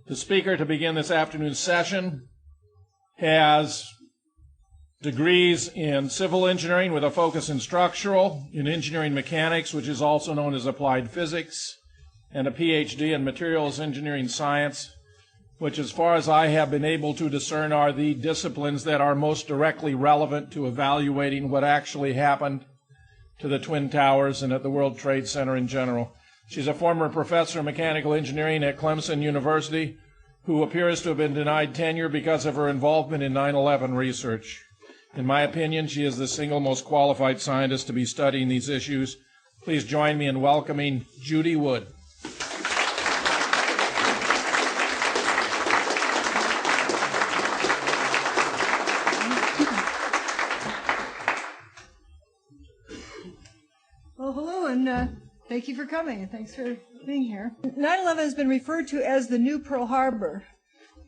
The speaker to begin this afternoon's session has degrees in civil engineering with a focus in structural, in engineering mechanics, which is also known as applied physics, and a PhD in materials engineering science, which as far as I have been able to discern are the disciplines that are most directly relevant to evaluating what actually happened to the Twin Towers and at the World Trade Center in general. She's a former professor of mechanical engineering at Clemson University who appears to have been denied tenure because of her involvement in 9/11 research. In my opinion, she is the single most qualified scientist to be studying these issues. Please join me in welcoming Judy Wood. Well, hello, and thank you for coming, and thanks for being here. 9/11 has been referred to as the new Pearl Harbor,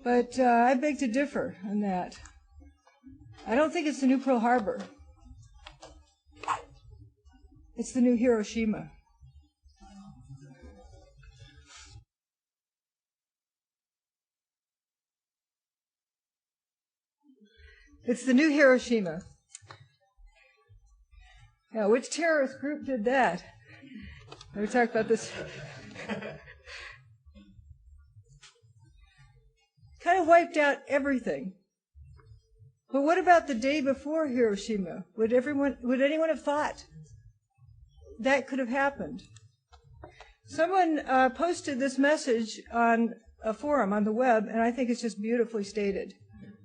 but I beg to differ on that. I don't think it's the new Pearl Harbor. It's the new Hiroshima. It's the new Hiroshima. Now, which terrorist group did that? We talked about this. Kind of wiped out everything. But what about the day before Hiroshima? Would anyone have thought that could have happened? Someone posted this message on a forum on the web, and I think it's just beautifully stated.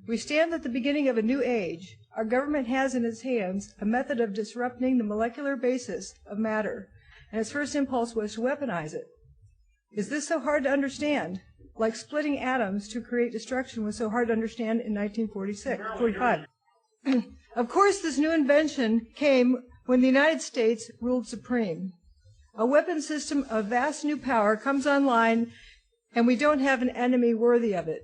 We stand at the beginning of a new age. Our government has in its hands a method of disrupting the molecular basis of matter, and its first impulse was to weaponize it. Is this so hard to understand? Like splitting atoms to create destruction was so hard to understand in 1945. Of course, this new invention came when the United States ruled supreme. A weapon system of vast new power comes online, and we don't have an enemy worthy of it.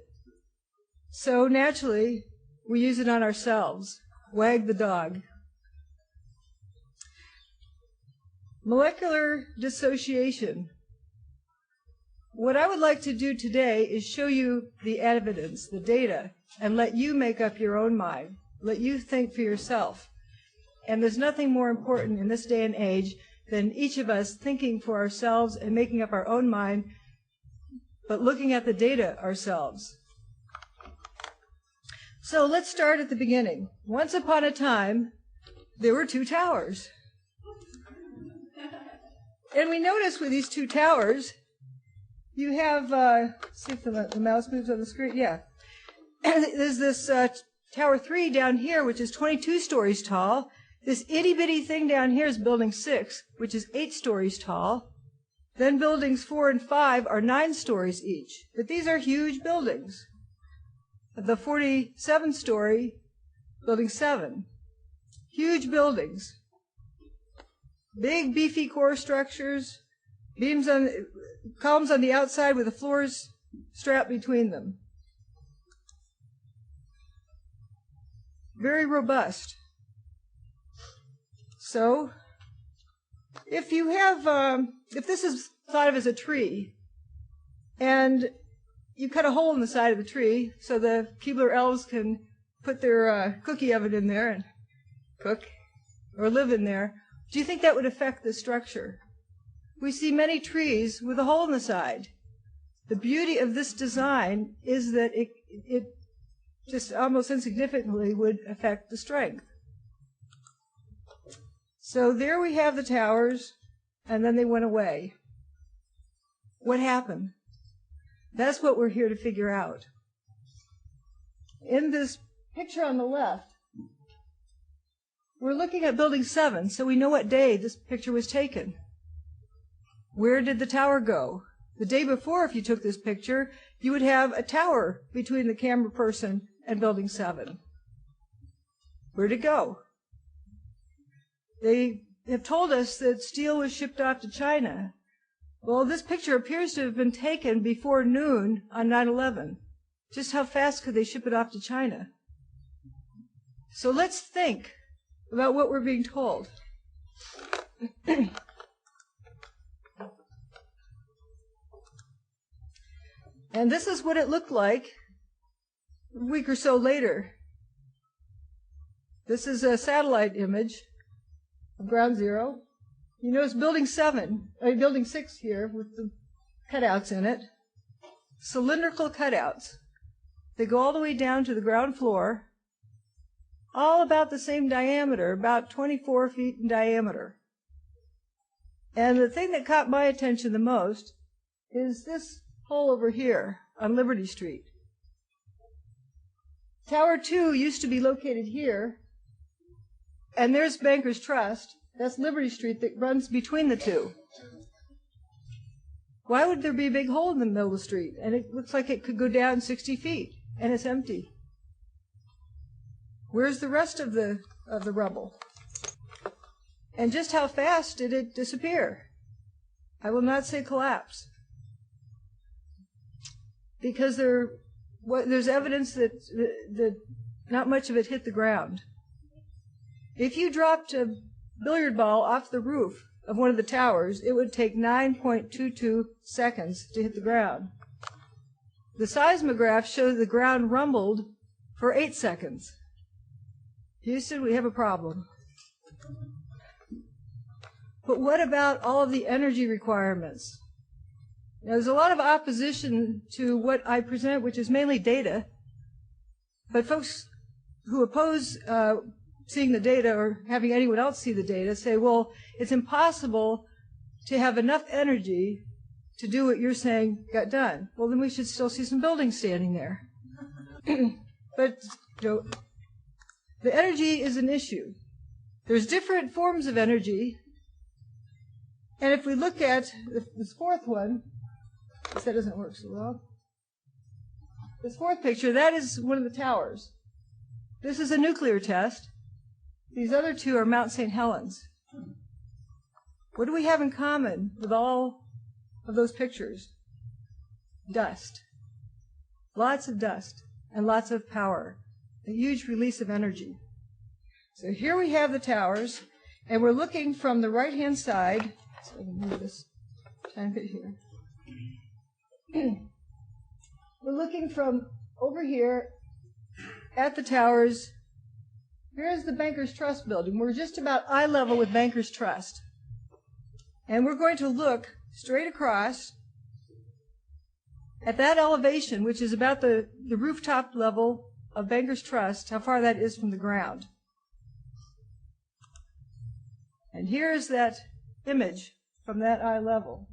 So naturally, we use it on ourselves. Wag the dog. Molecular dissociation. What I would like to do today is show you the evidence, the data, and let you make up your own mind. Let you think for yourself. And there's nothing more important in this day and age than each of us thinking for ourselves and making up our own mind, but looking at the data ourselves. So let's start at the beginning. Once upon a time, there were two towers. And we notice with these two towers, you have, see if the mouse moves on the screen, yeah. There's this Tower 3 down here, which is 22 stories tall. This itty-bitty thing down here is Building 6, which is 8 stories tall. Then Buildings 4 and 5 are 9 stories each. But these are huge buildings. The 47-story Building 7. Huge buildings. Big, beefy core structures, columns on the outside with the floors strapped between them. Very robust. So, if you have, if this is thought of as a tree, and you cut a hole in the side of the tree so the Keebler elves can put their cookie oven in there and cook or live in there, do you think that would affect the structure? We see many trees with a hole in the side. The beauty of this design is that it just almost insignificantly would affect the strength. So there we have the towers, and then they went away. What happened? That's what we're here to figure out. In this picture on the left, we're looking at Building 7, so we know what day this picture was taken. Where did the tower go? The day before, if you took this picture, you would have a tower between the camera person and Building 7. Where'd it go? They have told us that steel was shipped off to China. Well, this picture appears to have been taken before noon on 9/11. Just how fast could they ship it off to China? So let's think about what we're being told. And this is what it looked like a week or so later. This is a satellite image of Ground Zero. You notice Building 6 here with the cutouts in it. Cylindrical cutouts. They go all the way down to the ground floor, all about the same diameter, about 24 feet in diameter. And the thing that caught my attention the most is this hole over here on Liberty Street. Tower 2 used to be located here, and there's Bankers Trust. That's Liberty Street that runs between the two. Why would there be a big hole in the middle of the street? And it looks like it could go down 60 feet, and it's empty. Where's the rest of the rubble? And just how fast did it disappear? I will not say collapse, because there's evidence that not much of it hit the ground. If you dropped a billiard ball off the roof of one of the towers, it would take 9.22 seconds to hit the ground. The seismograph showed the ground rumbled for 8 seconds. Houston, we have a problem. But what about all of the energy requirements? Now, there's a lot of opposition to what I present, which is mainly data. But folks who oppose seeing the data or having anyone else see the data say, well, it's impossible to have enough energy to do what you're saying got done. Well, then we should still see some buildings standing there. But the energy is an issue. There's different forms of energy. And if we look at this fourth one, that doesn't work so well. This fourth picture, that is one of the towers. This is a nuclear test. These other two are Mount St. Helens. What do we have in common with all of those pictures? Dust. Lots of dust and lots of power. A huge release of energy. So here we have the towers, and we're looking from the right-hand side. So I can move this tiny bit here. We're looking from over here at the towers. Here's the Bankers Trust building. We're just about eye level with Bankers Trust. And we're going to look straight across at that elevation, which is about the rooftop level of Bankers Trust, how far that is from the ground. And here's that image from that eye level.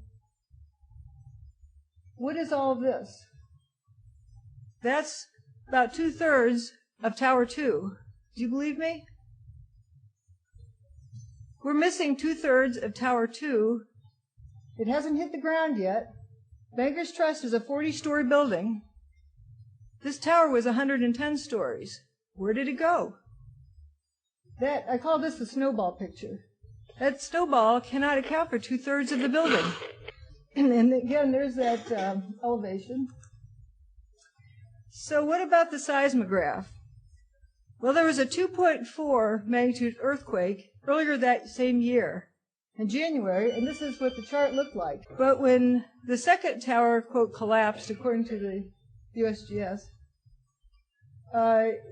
What is all of this? That's about 2/3 of Tower 2. Do you believe me? We're missing 2/3 of Tower 2. It hasn't hit the ground yet. Bankers Trust is a 40-story building. This tower was 110 stories. Where did it go? I call this the snowball picture. That snowball cannot account for 2/3 of the building. And again, there's that elevation. So what about the seismograph? Well, there was a 2.4 magnitude earthquake earlier that same year in January, and this is what the chart looked like. But when the second tower, quote, collapsed, according to the USGS,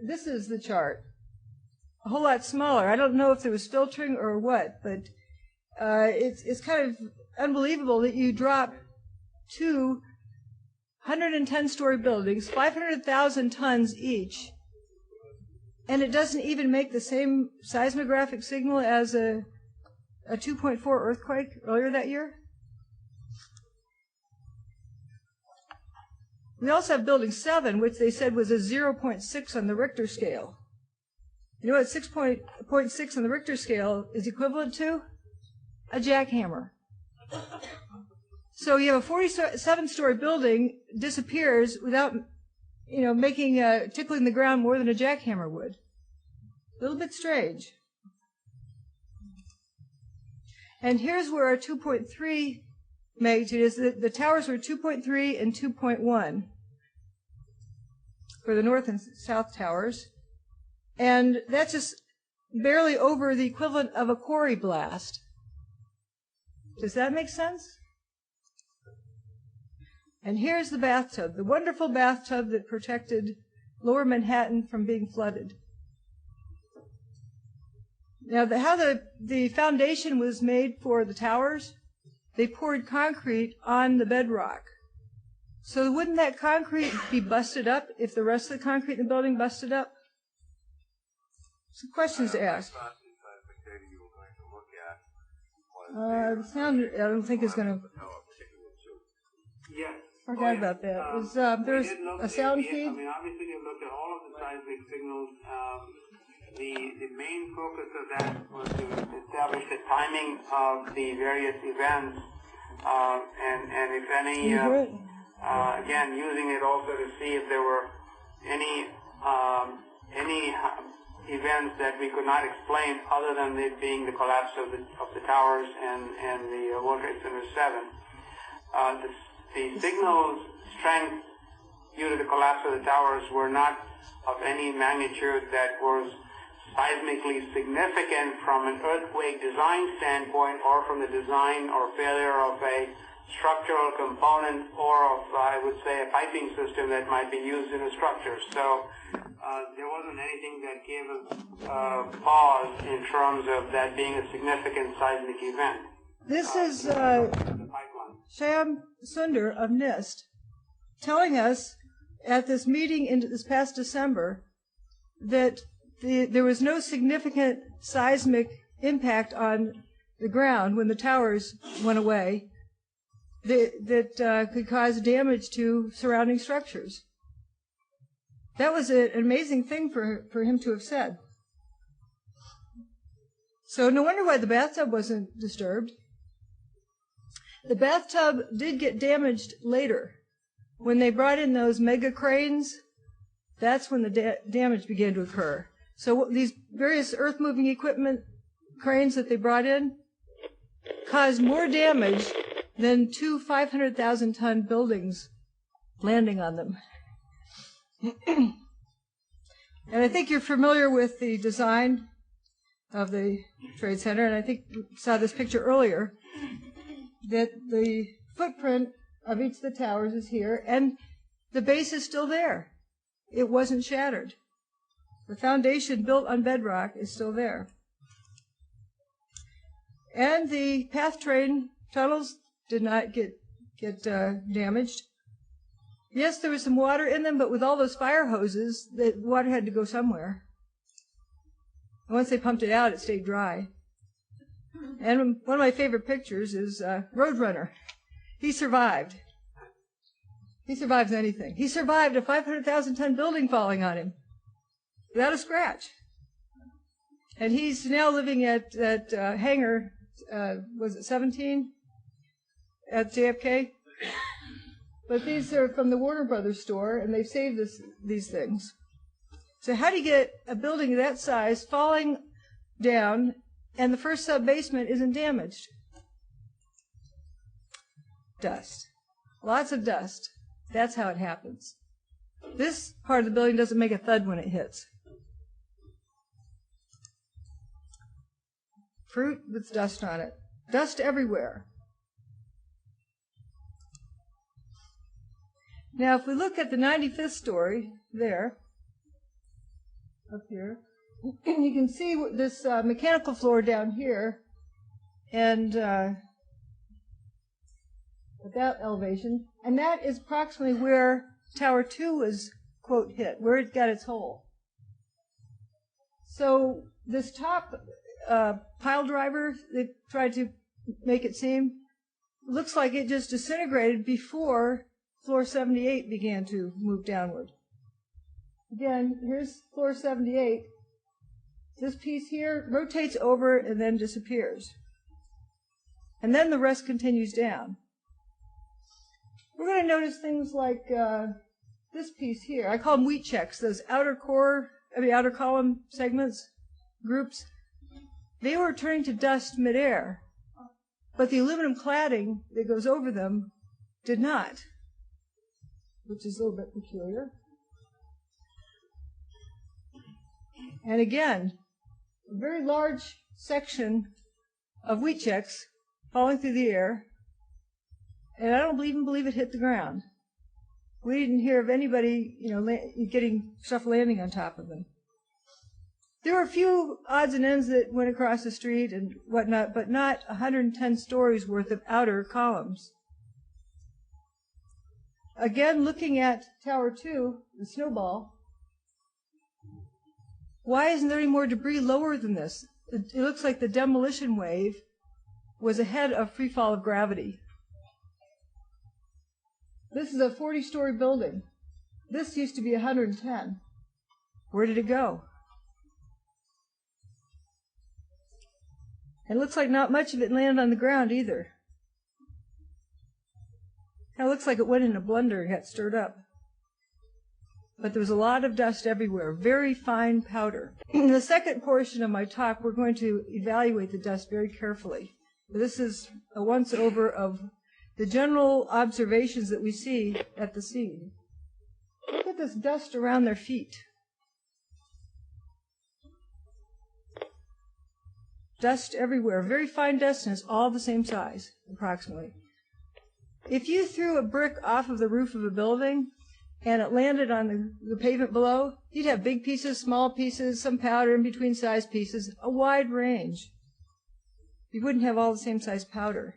this is the chart. A whole lot smaller. I don't know if there was filtering or what, but it's kind of unbelievable that you drop two 110-story buildings, 500,000 tons each, and it doesn't even make the same seismographic signal as a 2.4 earthquake earlier that year. We also have Building 7, which they said was a 0.6 on the Richter scale. You know what 6.6 on the Richter scale is equivalent to? A jackhammer. So you have a 47-story building disappears without, tickling the ground more than a jackhammer would. A little bit strange. And here's where our 2.3 magnitude is. The towers were 2.3 and 2.1 for the north and south towers. And that's just barely over the equivalent of a quarry blast. Does that make sense? And here's the bathtub, the wonderful bathtub that protected lower Manhattan from being flooded. Now, how the foundation was made for the towers, they poured concrete on the bedrock. So wouldn't that concrete be busted up if the rest of the concrete in the building busted up? Some questions to ask. The sound, I don't think is going to... Yes. Forgot about that. There's a sound feed? I mean, obviously, we looked at all of the seismic signals. The main focus of that was to establish the timing of the various events, and if any, again, using it also to see if there were any events that we could not explain other than it being the collapse of the towers and the World Trade Center 7. The signals strength due to the collapse of the towers were not of any magnitude that was seismically significant from an earthquake design standpoint, or from the design or failure of a structural component, or of, I would say, a piping system that might be used in a structure. So there wasn't anything that gave us pause in terms of that being a significant seismic event. This is Shyam Sundar of NIST telling us at this meeting this past December that there was no significant seismic impact on the ground when the towers went away that could cause damage to surrounding structures. That was an amazing thing for him to have said. So no wonder why the bathtub wasn't disturbed. The bathtub did get damaged later. When they brought in those mega cranes, that's when the damage began to occur. So these various earth-moving equipment cranes that they brought in caused more damage than 2 500,000-ton buildings landing on them. And I think you're familiar with the design of the Trade Center, and I think you saw this picture earlier, that the footprint of each of the towers is here, and the base is still there. It wasn't shattered. The foundation built on bedrock is still there. And the PATH train tunnels did not get damaged. Yes, there was some water in them, but with all those fire hoses, the water had to go somewhere. And once they pumped it out, it stayed dry. And one of my favorite pictures is Roadrunner. He survived. He survives anything. He survived a 500,000-ton building falling on him without a scratch. And he's now living at hangar, was it 17 at JFK? But these are from the Warner Brothers store, and they've saved these things. So how do you get a building of that size falling down and the first sub-basement isn't damaged? Dust. Lots of dust. That's how it happens. This part of the building doesn't make a thud when it hits. Fruit with dust on it. Dust everywhere. Now, if we look at the 95th story there, up here, you can see this mechanical floor down here, and at that elevation, and that is approximately where Tower 2 was, quote, hit, where it got its hole. So this top pile driver, they tried to make it seem, looks like it just disintegrated before floor 78 began to move downward. Again, here's floor 78. This piece here rotates over and then disappears. And then the rest continues down. We're going to notice things like this piece here. I call them wheat checks, those outer column segments, groups. They were turning to dust midair, but the aluminum cladding that goes over them did not, which is a little bit peculiar. And again, a very large section of wheat checks falling through the air, and I don't even believe it hit the ground. We didn't hear of anybody, getting stuff landing on top of them. There were a few odds and ends that went across the street and whatnot, but not 110 stories worth of outer columns. Again, looking at Tower 2, the snowball, why isn't there any more debris lower than this? It looks like the demolition wave was ahead of free fall of gravity. This is a 40-story building. This used to be 110. Where did it go? And it looks like not much of it landed on the ground either. It looks like it went in a blender and got stirred up. But there was a lot of dust everywhere, very fine powder. In the second portion of my talk, we're going to evaluate the dust very carefully. This is a once-over of the general observations that we see at the scene. Look at this dust around their feet. Dust everywhere, very fine dust, and it's all the same size, approximately. If you threw a brick off of the roof of a building and it landed on the pavement below, you'd have big pieces, small pieces, some powder in between size pieces, a wide range. You wouldn't have all the same size powder.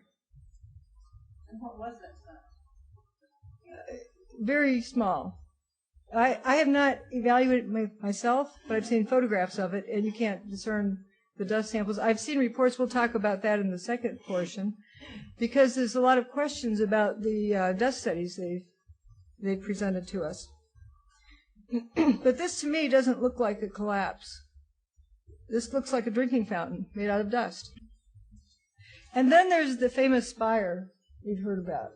And what was that size? Very small. I have not evaluated it myself, but I've seen photographs of it, and you can't discern the dust samples. I've seen reports, we'll talk about that in the second portion, because there's a lot of questions about the dust studies they've presented to us. But this to me doesn't look like a collapse. This looks like a drinking fountain made out of dust. And then there's the famous spire you've heard about.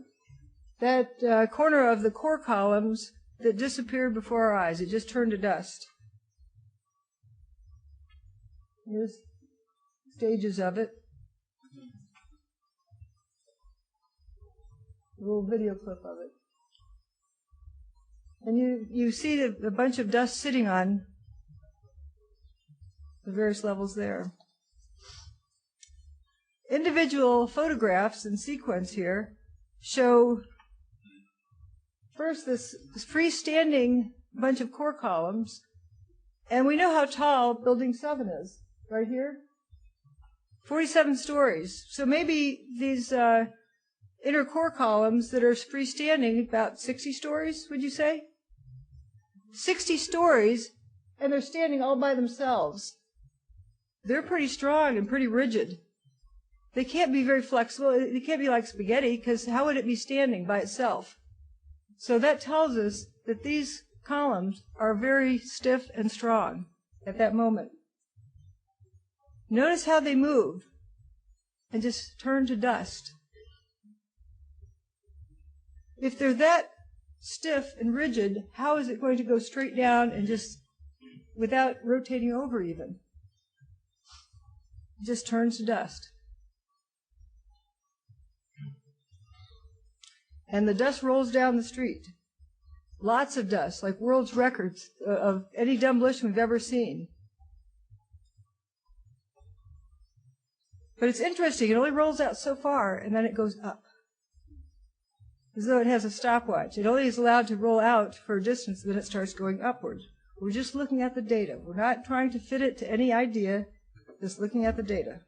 That corner of the core columns that disappeared before our eyes. It just turned to dust. Here's stages of it. A little video clip of it. And you see a bunch of dust sitting on the various levels there. Individual photographs in sequence here show first this freestanding bunch of core columns, and we know how tall Building 7 is, right here. 47 stories. So maybe these inner core columns that are freestanding, about 60 stories, would you say? 60 stories, and they're standing all by themselves. They're pretty strong and pretty rigid. They can't be very flexible. They can't be like spaghetti, because how would it be standing by itself? So that tells us that these columns are very stiff and strong at that moment. Notice how they move and just turn to dust. If they're that stiff and rigid, how is it going to go straight down and just without rotating over even? It just turns to dust. And the dust rolls down the street. Lots of dust, like world's records of any demolition we've ever seen. But it's interesting, it only rolls out so far, and then it goes up, as though it has a stopwatch. It only is allowed to roll out for a distance, then it starts going upward. We're just looking at the data. We're not trying to fit it to any idea, just looking at the data.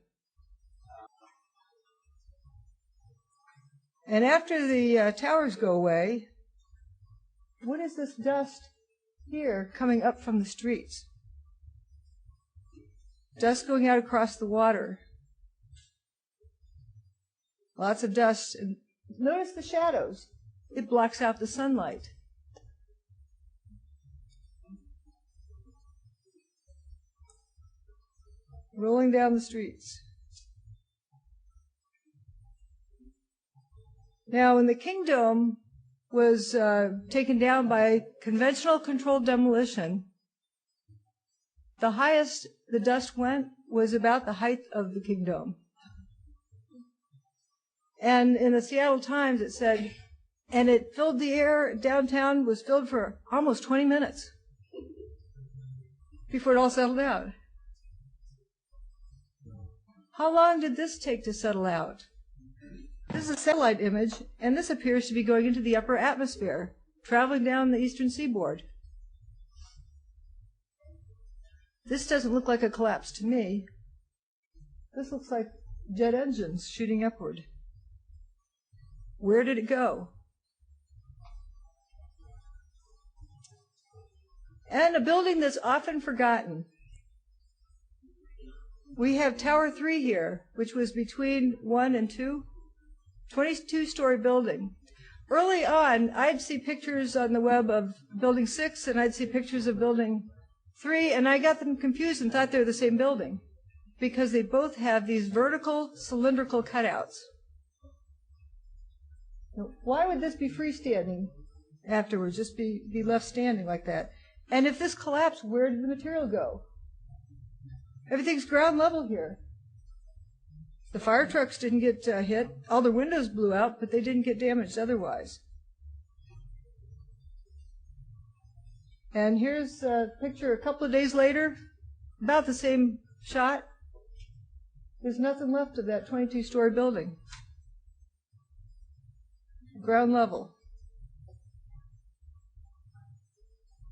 And after the towers go away, what is this dust here coming up from the streets? Dust going out across the water. Lots of dust. And notice the shadows. It blocks out the sunlight. Rolling down the streets. Now, when the Kingdom was taken down by conventional controlled demolition, the highest the dust went was about the height of the Kingdom. And in the Seattle Times it said, and it filled the air, downtown was filled for almost 20 minutes before it all settled out. How long did this take to settle out? This is a satellite image, and this appears to be going into the upper atmosphere. traveling down the eastern seaboard. This doesn't look like a collapse to me. This looks like jet engines shooting upward. Where did it go? And a building that's often forgotten. We have Tower 3 here, which was between 1 and 2, 22-story building. Early on, I'd see pictures on the web of Building 6, and I'd see pictures of Building 3, and I got them confused and thought they were the same building, because they both have these vertical cylindrical cutouts. Now, why would this be freestanding afterwards, just be left standing like that? And if this collapsed, where did the material go? Everything's ground level here. The fire trucks didn't get hit. All the windows blew out, but they didn't get damaged otherwise. And here's a picture a couple of days later, about the same shot. There's nothing left of that 22-story building. Ground level.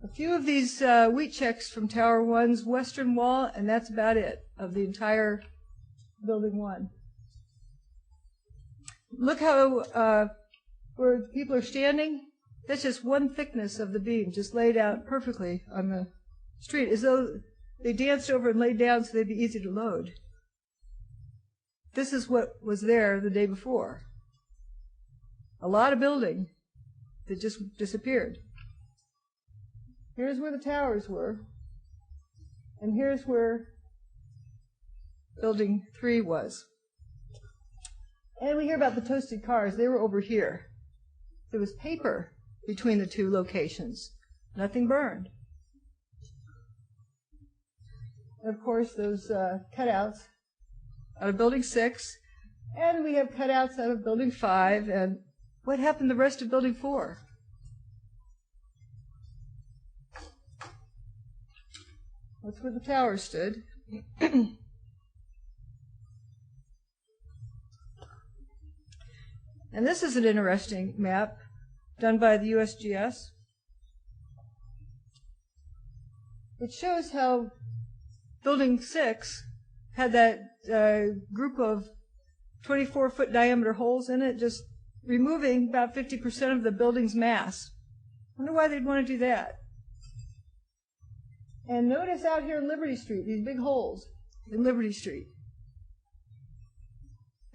A few of these wheat checks from Tower 1's western wall, and that's about it of the entire Building 1. Look how where people are standing. That's just one thickness of the beam, just laid out perfectly on the street, as though they danced over and laid down so they'd be easy to load. This is what was there the day before. A lot of building that just disappeared. Here's where the towers were, and here's where Building 3 was. And we hear about the toasted cars. They were over here. There was paper between the two locations. Nothing burned. And of course, those cutouts out of Building 6, and we have cutouts out of Building 5, and what happened to the rest of Building 4? That's where the tower stood. And this is an interesting map done by the USGS. It shows how Building 6 had that group of 24-foot diameter holes in it, just removing about 50% of the building's mass. I wonder why they'd want to do that. And notice out here in Liberty Street, these big holes in Liberty Street.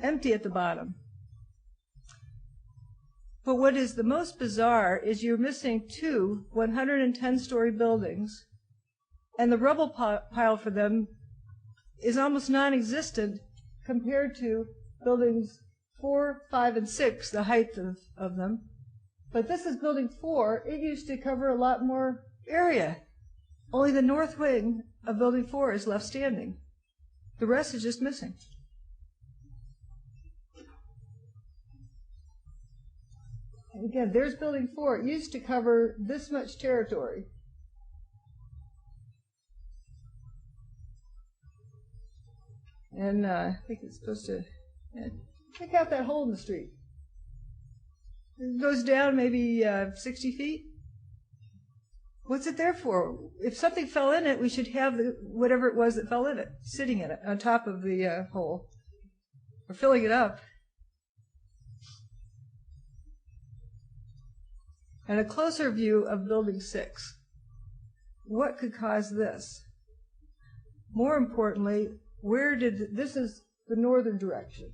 Empty at the bottom. But what is the most bizarre is you're missing two 110-story buildings, and the rubble pile for them is almost non-existent compared to Buildings 4, 5, and 6, the height of them. But this is Building 4. It used to cover a lot more area. Only the north wing of Building 4 is left standing. The rest is just missing. And again, there's Building 4. It used to cover this much territory. And I think it's supposed to check out that hole in the street. It goes down maybe 60 feet. What's it there for? If something fell in it, we should have whatever it was that fell in it, sitting in it, on top of the hole, or filling it up. And a closer view of Building 6. What could cause this? More importantly, this is the northern direction.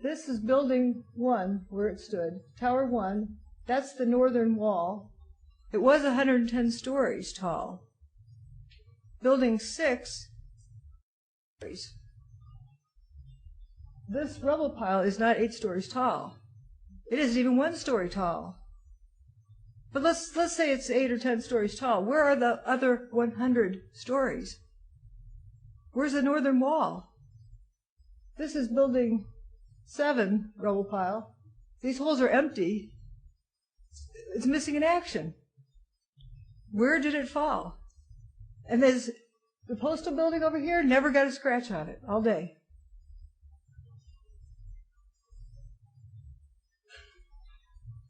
This is Building 1, where it stood, Tower 1. That's the northern wall. It was 110 stories tall. Building 6, this rubble pile is not 8 stories tall. It isn't even 1 story tall. But let's say it's 8 or 10 stories tall. Where are the other 100 stories? Where's the northern wall? This is Building 7 rubble pile. These holes are empty. It's missing in action. Where did it fall? And there's the postal building over here, never got a scratch on it all day.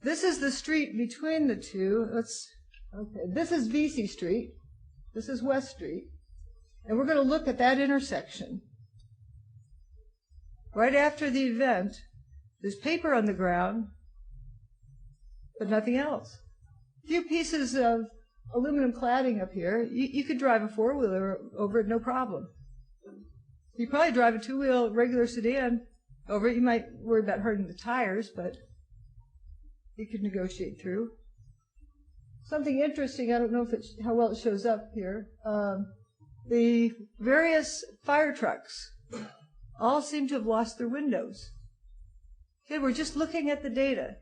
This is the street between the two. Okay, this is Vesey Street. This is West Street. And we're going to look at that intersection. Right after the event, there's paper on the ground, but nothing else. A few pieces of aluminum cladding up here. You could drive a four-wheeler over it, no problem. You probably drive a two-wheel regular sedan over it. You might worry about hurting the tires, but you could negotiate through. Something interesting, I don't know how well it shows up here. The various fire trucks all seem to have lost their windows. Okay, we're just looking at the data.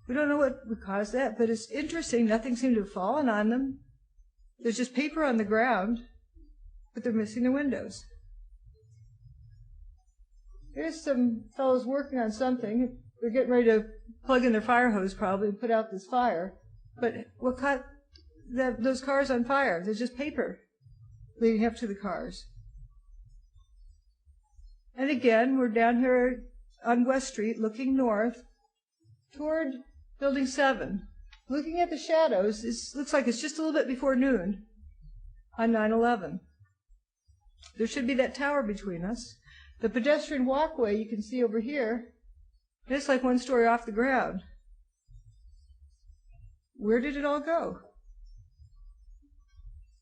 We don't know what would cause that, but it's interesting. Nothing seemed to have fallen on them. There's just paper on the ground, but they're missing the windows. Here's some fellows working on something. They're getting ready to plug in their fire hose probably and put out this fire. But what caught those cars on fire? There's just paper leading up to the cars. And again, we're down here on West Street looking north toward Building 7. Looking at the shadows, it looks like it's just a little bit before noon on 9/11. There should be that tower between us. The pedestrian walkway you can see over here, it's like one story off the ground. Where did it all go?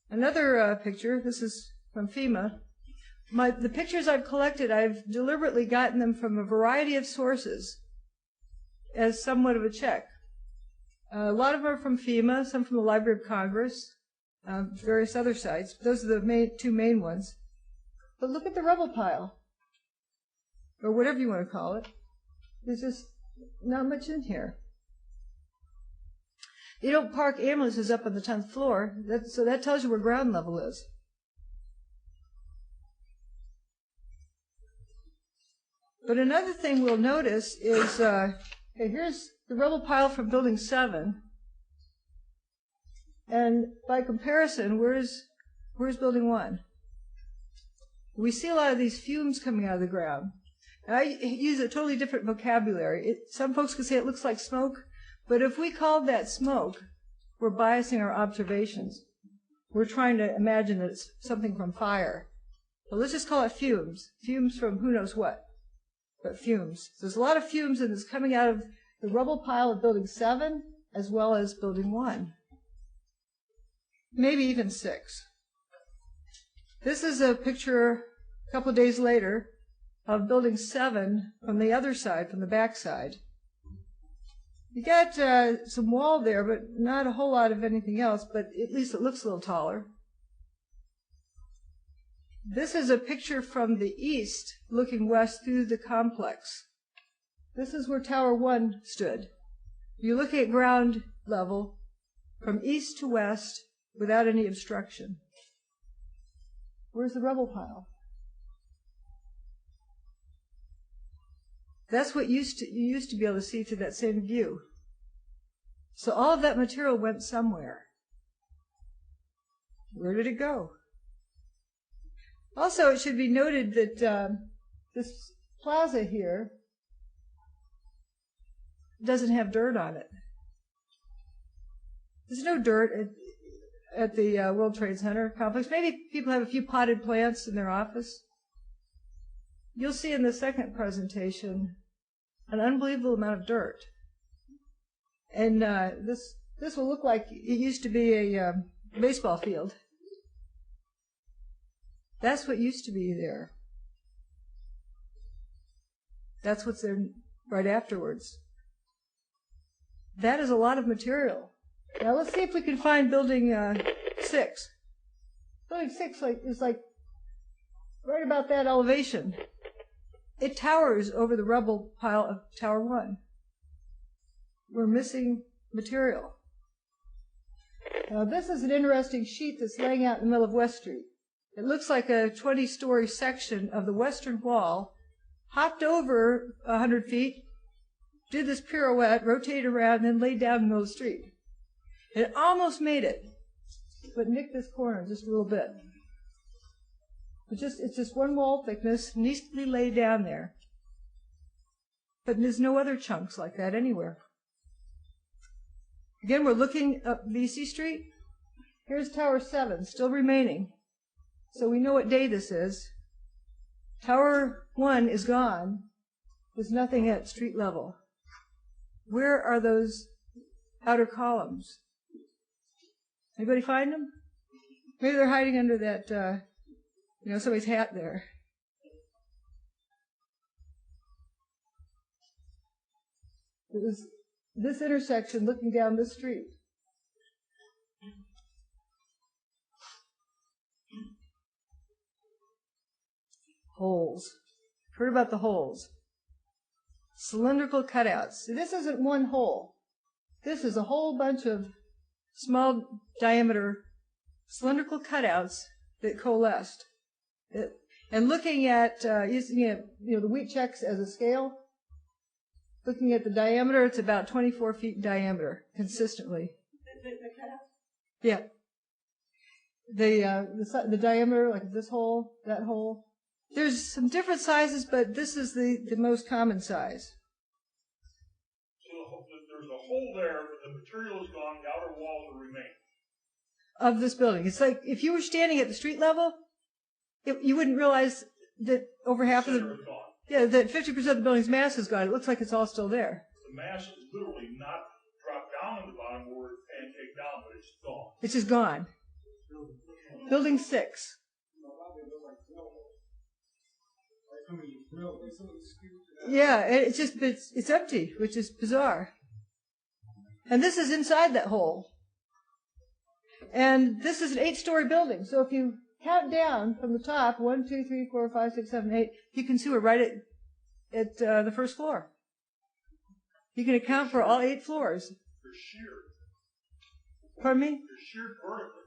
Another picture, this is from FEMA. The pictures I've collected, I've deliberately gotten them from a variety of sources as somewhat of a check. A lot of them are from FEMA, some from the Library of Congress, various other sites. Those are the two main ones. But look at the rubble pile, or whatever you want to call it. There's just not much in here. You don't park ambulances up on the 10th floor, so that tells you where ground level is. But another thing we'll notice is, okay, here's the rubble pile from Building 7. And by comparison, where's Building 1? We see a lot of these fumes coming out of the ground. And I use a totally different vocabulary. Some folks could say it looks like smoke, but if we called that smoke, we're biasing our observations. We're trying to imagine that it's something from fire. But let's just call it fumes. Fumes from who knows what, but fumes. So there's a lot of fumes and it's coming out of the rubble pile of Building 7 as well as Building 1. Maybe even 6. This is a picture a couple of days later of Building 7 from the other side, from the back side. You got some wall there, but not a whole lot of anything else, but at least it looks a little taller. This is a picture from the east looking west through the complex. This is where Tower 1 stood. You're looking at ground level from east to west without any obstruction. Where's the rubble pile? That's what you used to be able to see through that same view. So all of that material went somewhere. Where did it go? Also, it should be noted that this plaza here doesn't have dirt on it. There's no dirt at the World Trade Center complex. Maybe people have a few potted plants in their office. You'll see in the second presentation an unbelievable amount of dirt. And this will look like it used to be a baseball field. That's what used to be there. That's what's there right afterwards. That is a lot of material. Now let's see if we can find Building 6. Building 6 is like right about that elevation. It towers over the rubble pile of Tower 1. We're missing material. Now this is an interesting sheet that's laying out in the middle of West Street. It looks like a 20-story section of the western wall, hopped over 100 feet, did this pirouette, rotated around, and then laid down in the middle of the street. It almost made it, but nicked this corner just a little bit. It's just one wall thickness, neatly laid down there. But there's no other chunks like that anywhere. Again, we're looking up VC Street. Here's Tower 7, still remaining. So we know what day this is. Tower 1 is gone. There's nothing at street level. Where are those outer columns? Anybody find them? Maybe they're hiding under that, somebody's hat there. It was this intersection looking down this street. Holes. Heard about the holes. Cylindrical cutouts. See, this isn't one hole. This is a whole bunch of small diameter cylindrical cutouts that coalesced. And looking at using the wheat checks as a scale, looking at the diameter, it's about 24 feet in diameter consistently. The cutout? Yeah. The diameter, like this hole, that hole. There's some different sizes, but this is the most common size. So there's a hole there, but the material is gone, the outer walls will remain. Of this building. It's like if you were standing at the street level, you wouldn't realize that over half of Center the... is gone. Yeah, that 50% of the building's mass is gone. It looks like it's all still there. The mass is literally not dropped down in the bottom where it's pancaked down, but it's gone. It's just gone. Building 6. Yeah, it's empty, which is bizarre. And this is inside that hole. And this is an 8-story building. So if you count down from the top, 1, 2, 3, 4, 5, 6, 7, 8, you can see we're right at the first floor. You can account for all 8 floors. They're sheared. Pardon me? They're sheared vertically.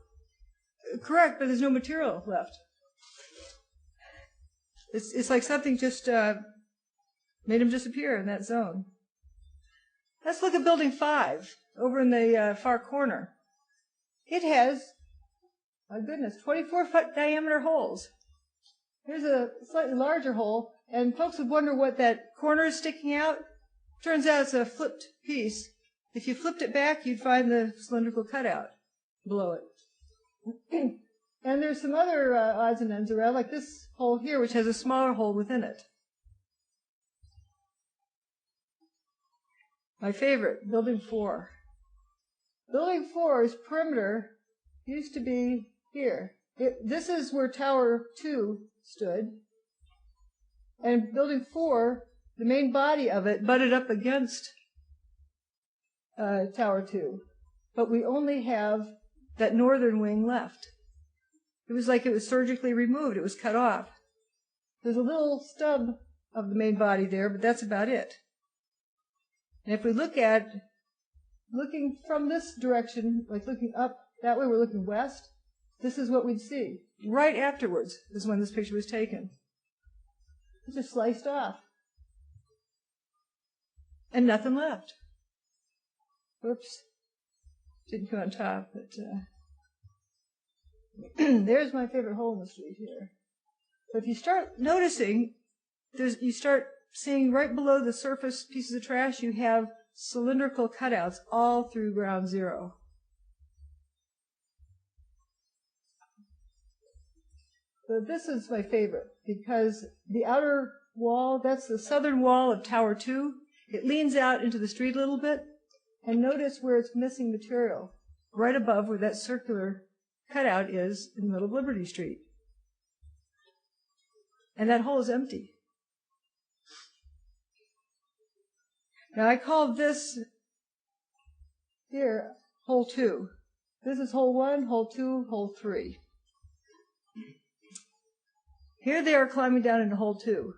Correct, but there's no material left. It's like something just made them disappear in that zone. Let's look at Building 5 over in the far corner. It has, my goodness, 24-foot diameter holes. Here's a slightly larger hole, and folks would wonder what that corner is sticking out. Turns out it's a flipped piece. If you flipped it back, you'd find the cylindrical cutout below it. And there's some other odds and ends around, like this hole here, which has a smaller hole within it. My favorite, Building 4. Building 4's perimeter used to be here. This is where Tower 2 stood. And Building 4, the main body of it, butted up against Tower 2. But we only have that northern wing left. It was like it was surgically removed. It was cut off. There's a little stub of the main body there, but that's about it. And if we looking from this direction, like looking up that way, we're looking west, this is what we'd see. Right afterwards is when this picture was taken. It's just sliced off. And nothing left. Whoops. Didn't come on top, but there's my favorite hole in the street here. But if you start noticing, you start seeing right below the surface pieces of trash, you have cylindrical cutouts all through ground zero. So this is my favorite because the outer wall, that's the southern wall of Tower 2. It leans out into the street a little bit, and notice where it's missing material, right above where that circular cutout is in the middle of Liberty Street. And that hole is empty. Now I call this here hole 2. This is hole 1, hole 2, hole 3. Here they are climbing down into hole 2.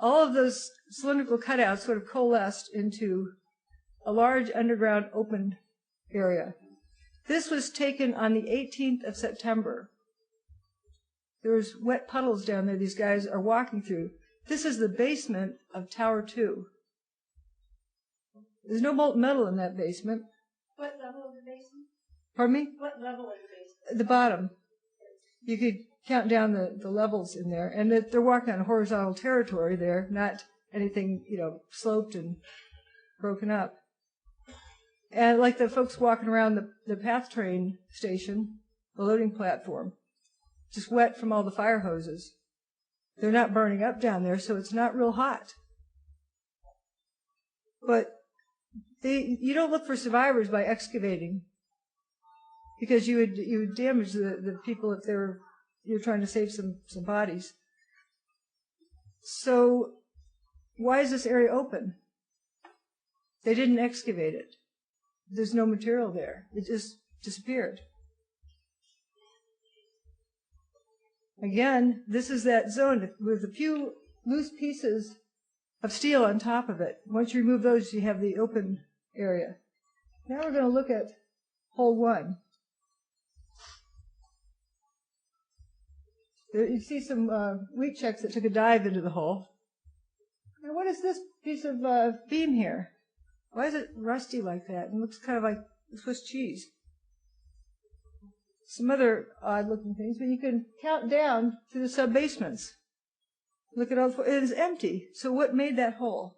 All of those cylindrical cutouts sort of coalesced into a large underground open area. This was taken on the 18th of September. There was wet puddles down there these guys are walking through. This is the basement of Tower 2. There's no molten metal in that basement. What level is the basement? Pardon me? What level is the basement? The bottom. You could count down the levels in there. And they're walking on horizontal territory there, not anything, sloped and broken up. And like the folks walking around the PATH train station, the loading platform, just wet from all the fire hoses. They're not burning up down there, so it's not real hot. But you don't look for survivors by excavating, because you would damage the people if you're trying to save some bodies. So why is this area open? They didn't excavate it. There's no material there. It just disappeared. Again, this is that zone with a few loose pieces of steel on top of it. Once you remove those, you have the open area. Now we're going to look at hole 1. There, you see some wheat checks that took a dive into the hole. Now what is this piece of beam here? Why is it rusty like that? It looks kind of like Swiss cheese. Some other odd-looking things, but you can count down to the sub-basements. Look at all the... It is empty. So what made that hole?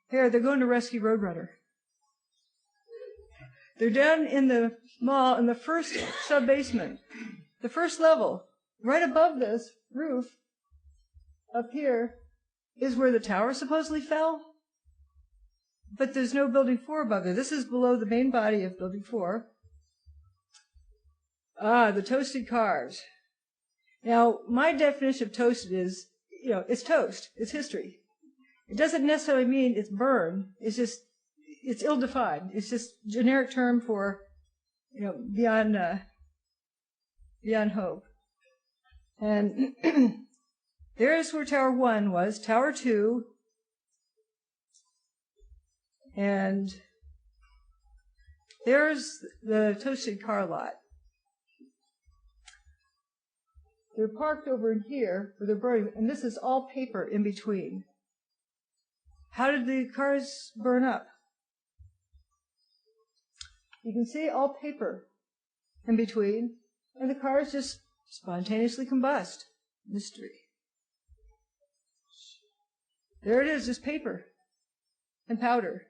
Here, they're going to rescue Roadrunner. They're down in the mall in the first sub-basement. The first level, right above this roof, up here, is where the tower supposedly fell. But there's no Building 4 above there. This is below the main body of Building 4. The toasted cars. Now, my definition of toasted is, it's toast. It's history. It doesn't necessarily mean it's burned. It's just, it's ill-defined. It's just a generic term for, beyond hope. And there's where Tower 1 was. Tower 2. And there's the toasted car lot. They're parked over in here where they're burning, and this is all paper in between. How did the cars burn up? You can see all paper in between, and the cars just spontaneously combust. Mystery. There it is, just paper and powder.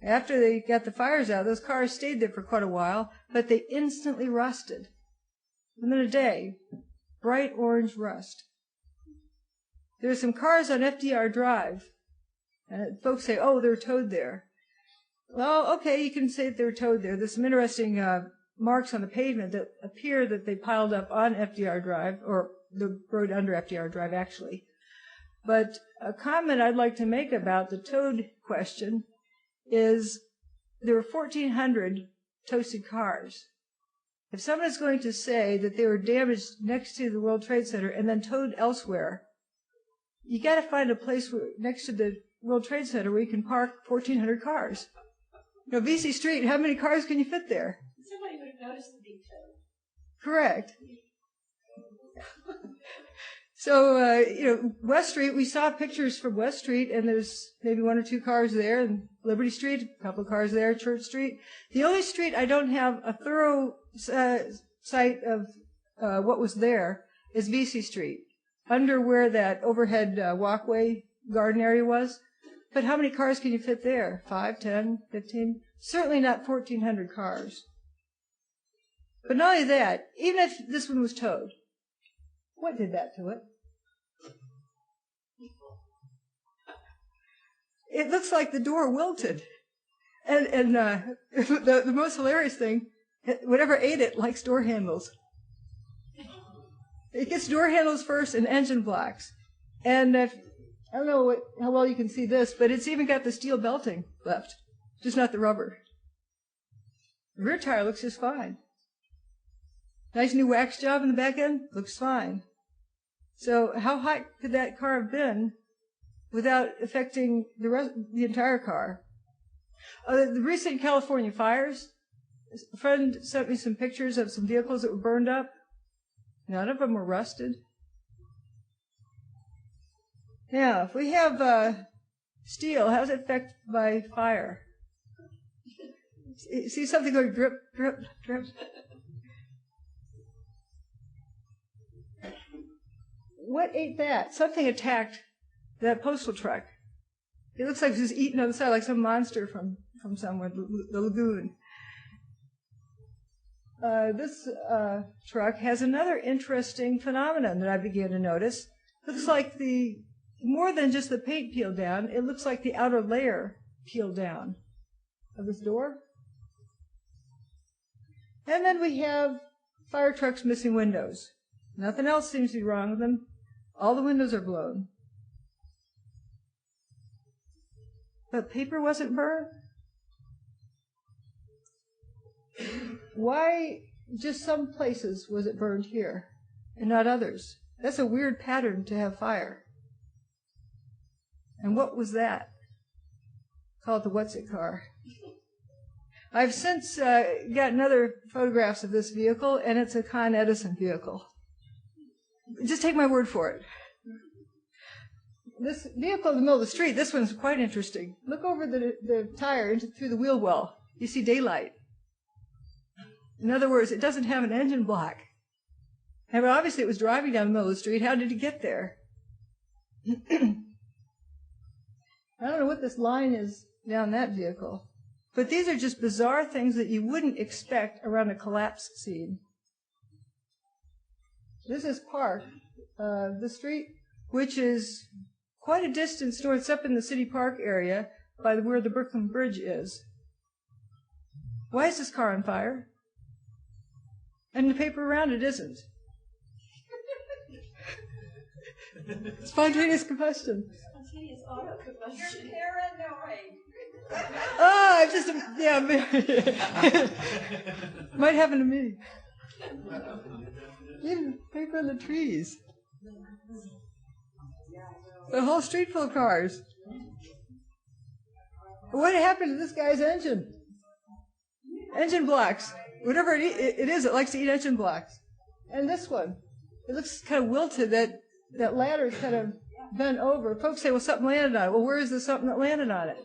After they got the fires out, those cars stayed there for quite a while, but they instantly rusted. Within a day, bright orange rust. There are some cars on FDR Drive, and folks say, oh, they're towed there. Well, okay, you can say that they're towed there. There's some interesting marks on the pavement that appear that they piled up on FDR Drive, or the road under FDR Drive, actually. But a comment I'd like to make about the towed question is there were 1,400 toasted cars. If someone is going to say that they were damaged next to the World Trade Center and then towed elsewhere, you got to find a place next to the World Trade Center where you can park 1,400 cars. VC Street, how many cars can you fit there? Somebody would have noticed the being towed. Correct. So, West Street, we saw pictures from West Street, and there's maybe 1 or 2 cars there, and Liberty Street, a couple of cars there, Church Street. The only street I don't have a thorough sight of what was there is VC Street, under where that overhead walkway garden area was. But how many cars can you fit there? 5, 10, 15? Certainly not 1,400 cars. But not only that, even if this one was towed, what did that to it? It looks like the door wilted. And the most hilarious thing, whatever ate it likes door handles. It gets door handles first and engine blocks. And I don't know how well you can see this, but it's even got the steel belting left, just not the rubber. The rear tire looks just fine. Nice new wax job in the back end, looks fine. So how hot could that car have been without affecting the entire car? The recent California fires, a friend sent me some pictures of some vehicles that were burned up. None of them were rusted. Now, if we have steel, how is it affected by fire? See something going drip, drip, drip? What ate that? Something attacked that postal truck. It looks like it's just eaten on the side, like some monster from somewhere, the lagoon. This truck has another interesting phenomenon that I began to notice. Looks like more than just the paint peeled down, it looks like the outer layer peeled down of this door. And then we have fire trucks missing windows. Nothing else seems to be wrong with them. All the windows are blown. But paper wasn't burned? Why just some places was it burned here and not others? That's a weird pattern to have fire. And what was that? Call it the what's it car. I've since gotten other photographs of this vehicle, and it's a Con Edison vehicle. Just take my word for it. This vehicle in the middle of the street, this one's quite interesting. Look over the tire through the wheel well. You see daylight. In other words, it doesn't have an engine block. And obviously it was driving down the middle of the street. How did it get there? I don't know what this line is down that vehicle. But these are just bizarre things that you wouldn't expect around a collapse scene. This is Park, the street, which is quite a distance north. It's up in the City Park area by where the Brooklyn Bridge is. Why is this car on fire? And the paper around it isn't. Spontaneous combustion. Spontaneous auto combustion. Oh, I'm just, yeah, might happen to me. Even paper in the trees. The whole street full of cars. What happened to this guy's engine? Engine blocks. Whatever it is, it likes to eat engine blocks. And this one, it looks kind of wilted. That ladder's kind of bent over. Folks say, well, something landed on it. Well, where is the something that landed on it?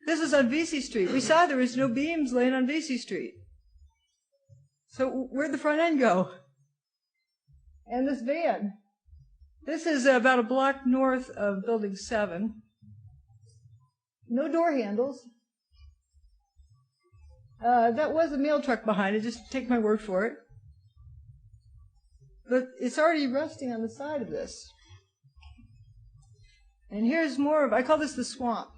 This is on Vesey Street. We saw there was no beams laying on Vesey Street. So where'd the front end go? And this van. This is about a block north of Building 7. No door handles. That was a mail truck behind it. Just take my word for it. But it's already resting on the side of this. And here's more of, I call this the swamp.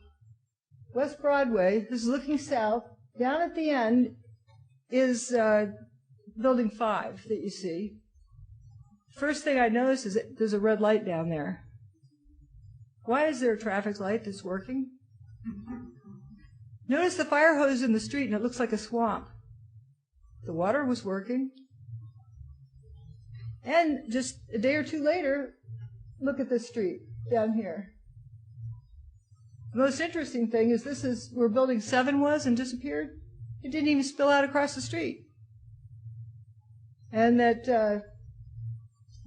West Broadway, this is looking south. Down at the end is Building 5 that you see. First thing I notice is that there's a red light down there. Why is there a traffic light that's working? Notice the fire hose in the street, and it looks like a swamp. The water was working. And just a day or two later, look at this street down here. The most interesting thing is this is where Building 7 was and disappeared. It didn't even spill out across the street. And that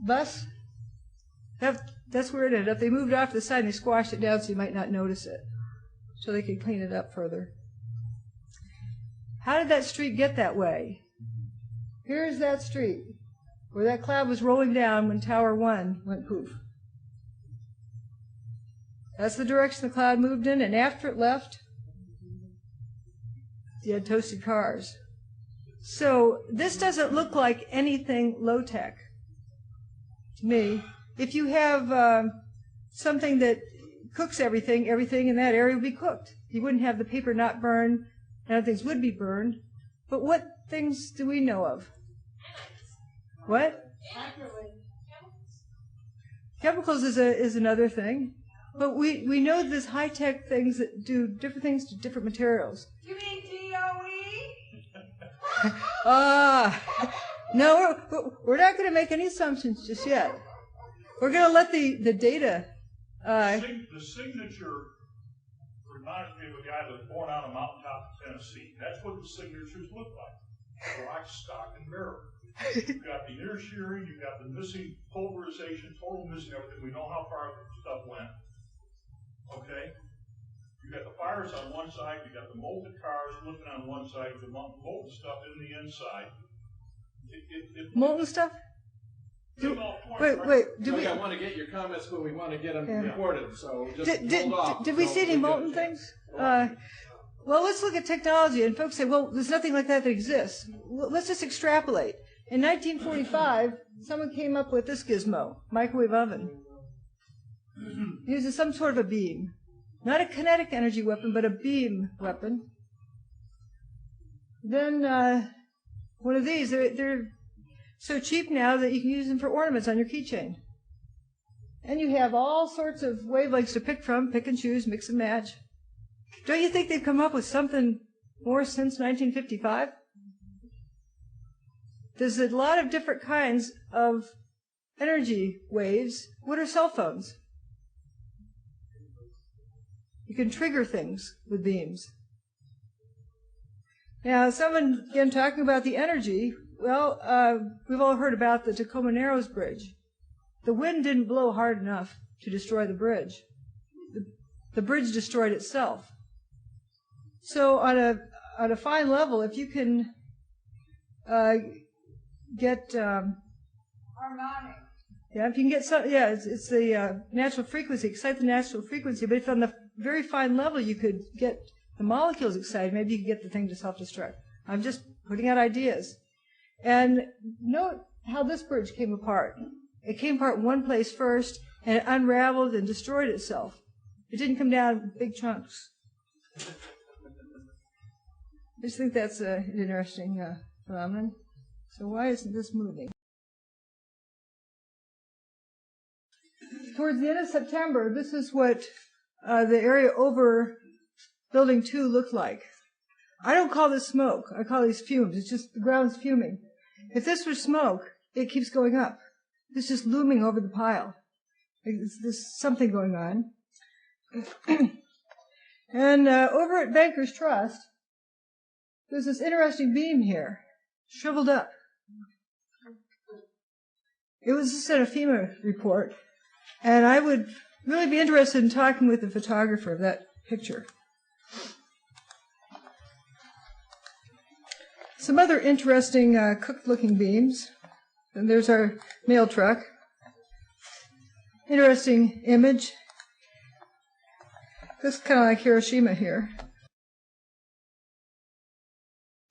bus, that's where it ended up. They moved it off to the side and they squashed it down so you might not notice it, so they could clean it up further. How did that street get that way? Here's that street where that cloud was rolling down when Tower 1 went poof. That's the direction the cloud moved in, and after it left, you had toasted cars. So this doesn't look like anything low-tech to me. If you have something that cooks everything in that area would be cooked. You wouldn't have the paper not burned, and other things would be burned. But what things do we know of? What? Chemicals is another thing. But we know there's high-tech things that do different things to different materials. You mean DOE? No, we're not going to make any assumptions just yet. We're going to let the data. The signature reminds me of a guy that was born on a mountaintop in Tennessee. That's what the signatures look like. Lock, stock, and barrel. You've got the inner shearing, you've got the missing pulverization, total missing everything. We know how far the stuff went. Okay? You've got the fires on one side, you've got the molten cars looking on one side, with the molten stuff in the inside. Molten stuff? Wait. I want to get your comments, but we want to get them recorded. So just hold off. Did we see any molten things? Well, let's look at technology. And folks say, well, there's nothing like that exists. Well, let's just extrapolate. In 1945, someone came up with this gizmo, microwave oven. It uses some sort of a beam. Not a kinetic energy weapon, but a beam weapon. Then one of these, they're so cheap now that you can use them for ornaments on your keychain. And you have all sorts of wavelengths to pick from, pick and choose, mix and match. Don't you think they've come up with something more since 1955? There's a lot of different kinds of energy waves. What are cell phones? You can trigger things with beams. Now, someone, again, talking about the energy, well, we've all heard about the Tacoma Narrows Bridge. The wind didn't blow hard enough to destroy the bridge. The bridge destroyed itself. So on a fine level, if you can get harmonic. Yeah, if you can get some, it's the natural frequency, excite the natural frequency. But if on the very fine level you could get the molecules excited, maybe you could get the thing to self-destruct. I'm just putting out ideas. And note how this bridge came apart. It came apart in one place first, and it unraveled and destroyed itself. It didn't come down in big chunks. I just think that's an interesting phenomenon. So why isn't this moving? Towards the end of September, this is what the area over Building 2 looked like. I don't call this smoke. I call these fumes. It's just the ground's fuming. If this were smoke, it keeps going up. It's just looming over the pile. There's something going on. And over at Bankers Trust, there's this interesting beam here, shriveled up. It was just in a FEMA report, and I would really be interested in talking with the photographer of that picture. Some other interesting cooked-looking beams. And there's our mail truck. Interesting image. This is kind of like Hiroshima here.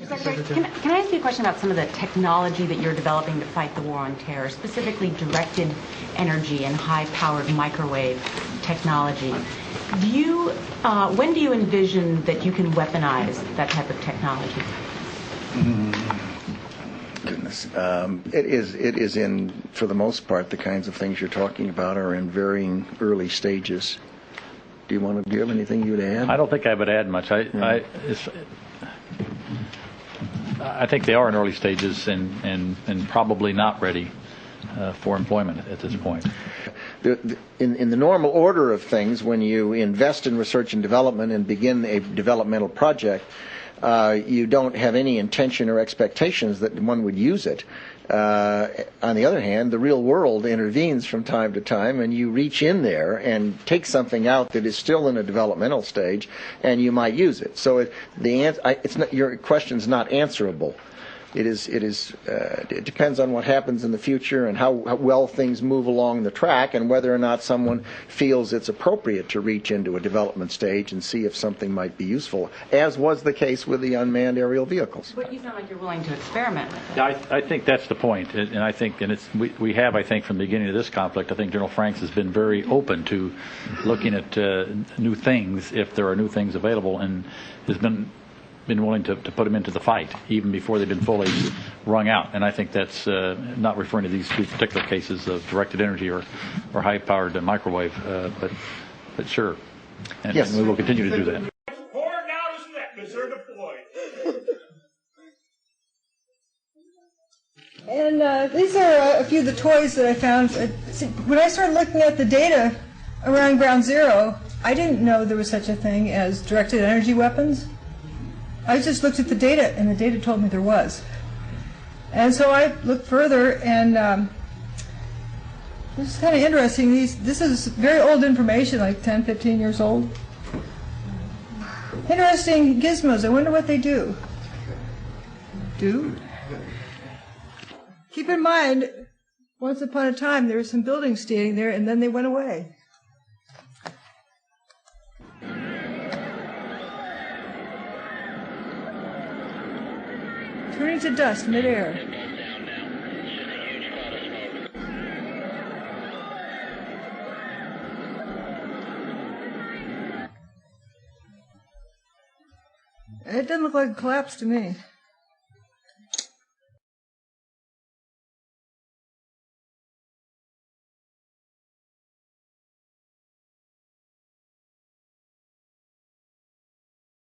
Secretary, can I ask you a question about some of the technology that you're developing to fight the war on terror, specifically directed energy and high-powered microwave technology? When do you envision that you can weaponize that type of technology? Goodness. It is in, for the most part, the kinds of things you're talking about are in varying early stages. Do you have anything you would add? I don't think I would add much. I think they are in early stages and probably not ready for employment at this point. In the normal order of things, when you invest in research and development and begin a developmental project, you don't have any intention or expectations that one would use it. On the other hand, the real world intervenes from time to time, and you reach in there and take something out that is still in a developmental stage, and you might use it. So your question's not answerable. It depends on what happens in the future and how well things move along the track, and whether or not someone feels it's appropriate to reach into a development stage and see if something might be useful, as was the case with the unmanned aerial vehicles. But you sound like you're willing to experiment with it. Yeah, I think that's the point, and I think, and we have, I think, from the beginning of this conflict, I think General Franks has been very open to looking at new things if there are new things available, and has been willing to put them into the fight even before they've been fully wrung out. And I think that's not referring to these two particular cases of directed energy or high-powered microwave, but sure. And, yes. And we will continue to do that. Pouring out his neck because they're deployed. And these are a few of the toys that I found. When I started looking at the data around Ground Zero, I didn't know there was such a thing as directed energy weapons. I just looked at the data, and the data told me there was. And so I looked further, and this is kind of interesting. This is very old information, like 10, 15 years old. Interesting gizmos. I wonder what they do. Keep in mind, Once upon a time, there were some buildings standing there, and then they went away. Turning to dust midair. It doesn't look like a collapse to me.